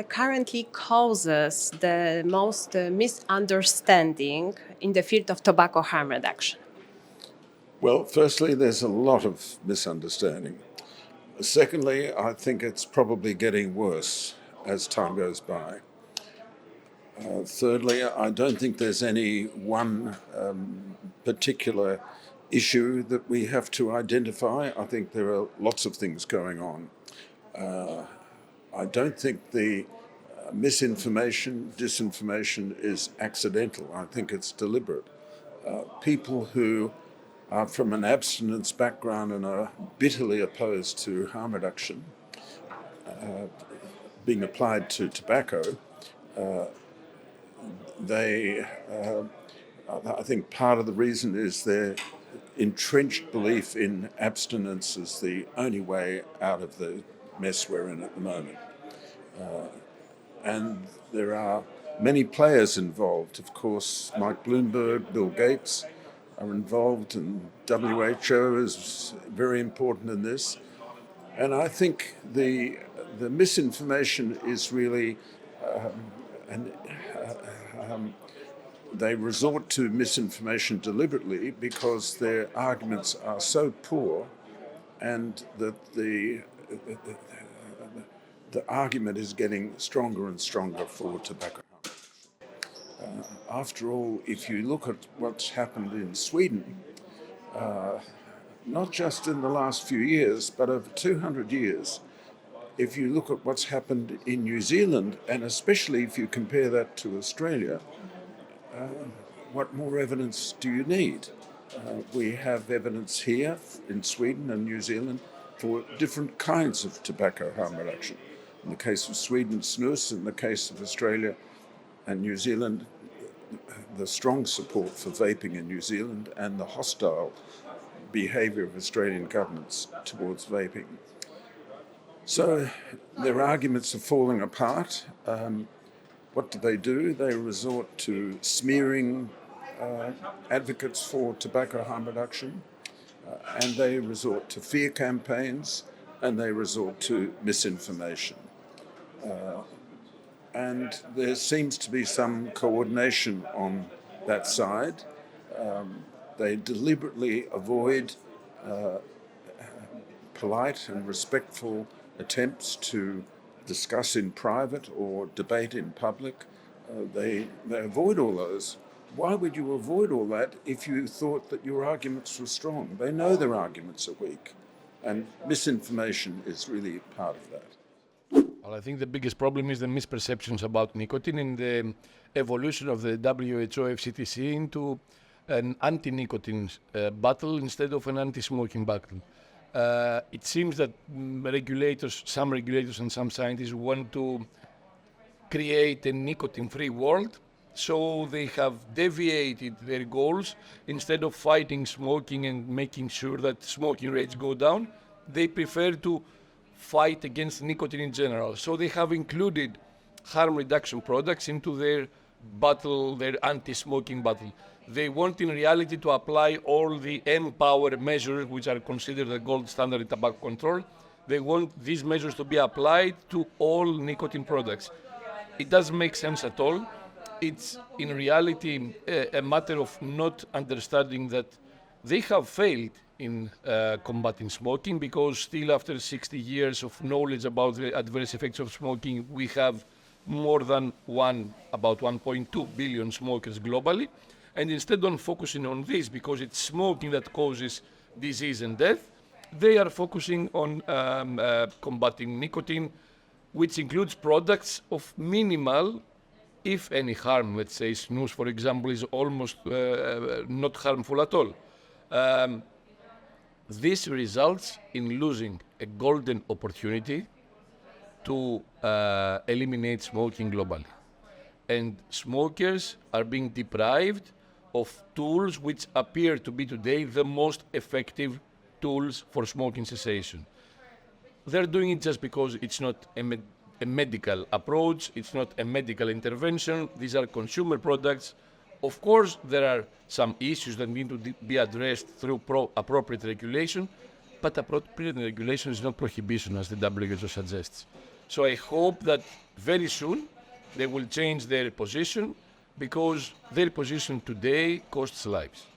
currently causes the most misunderstanding in the field of tobacco harm reduction? Well, firstly, there's a lot of misunderstanding. Secondly, I think it's probably getting worse as time goes by. Thirdly, I don't think there's any one particular issue that we have to identify. I think there are lots of things going on. I don't think the misinformation, disinformation is accidental. I think it's deliberate. People who are from an abstinence background and are bitterly opposed to harm reduction being applied to tobacco, I think part of the reason is their entrenched belief in abstinence as the only way out of the mess we're in at the moment. And there are many players involved. Of course, Mike Bloomberg, Bill Gates are involved, and WHO is very important in this. And I think the misinformation is really, they resort to misinformation deliberately because their arguments are so poor, and that the argument is getting stronger and stronger for tobacco harm. After all, if you look at what's happened in Sweden, not just in the last few years, but over 200 years, if you look at what's happened in New Zealand, and especially if you compare that to Australia, what more evidence do you need? We have evidence here in Sweden and New Zealand for different kinds of tobacco harm reduction. In the case of Sweden, snus; in the case of Australia and New Zealand, the strong support for vaping in New Zealand and the hostile behaviour of Australian governments towards vaping. So their arguments are falling apart. What do? They resort to smearing advocates for tobacco harm reduction, and they resort to fear campaigns, and they resort to misinformation. And there seems to be some coordination on that side. They deliberately avoid polite and respectful attempts to discuss in private or debate in public. They avoid all those. Why would you avoid all that if you thought that your arguments were strong? They know their arguments are weak, and misinformation is really part of that. Well, I think the biggest problem is the misperceptions about nicotine and the evolution of the WHO FCTC into an anti-nicotine battle instead of an anti-smoking battle. It seems that some regulators and some scientists want to create a nicotine-free world, so they have deviated their goals. Instead of fighting smoking and making sure that smoking rates go down, they prefer to fight against nicotine in general. So they have included harm reduction products into their battle, their anti-smoking battle. They want in reality to apply all the M-power measures, which are considered the gold standard in tobacco control. They want these measures to be applied to all nicotine products. It doesn't make sense at all. It's in reality a matter of not understanding that they have failed in combating smoking, because still after 60 years of knowledge about the adverse effects of smoking, we have more than about 1.2 billion smokers globally. And instead of focusing on this, because it's smoking that causes disease and death, they are focusing on combating nicotine, which includes products of minimal, if any, harm. Let's say snus, for example, is almost not harmful at all. This results in losing a golden opportunity to eliminate smoking globally. And smokers are being deprived of tools which appear to be today the most effective tools for smoking cessation. They're doing it just because it's not a medical approach, it's not a medical intervention. These are consumer products. Of course, there are some issues that need to be addressed through appropriate regulation, but appropriate regulation is not prohibition, as the WHO suggests. So I hope that very soon they will change their position, because their position today costs lives.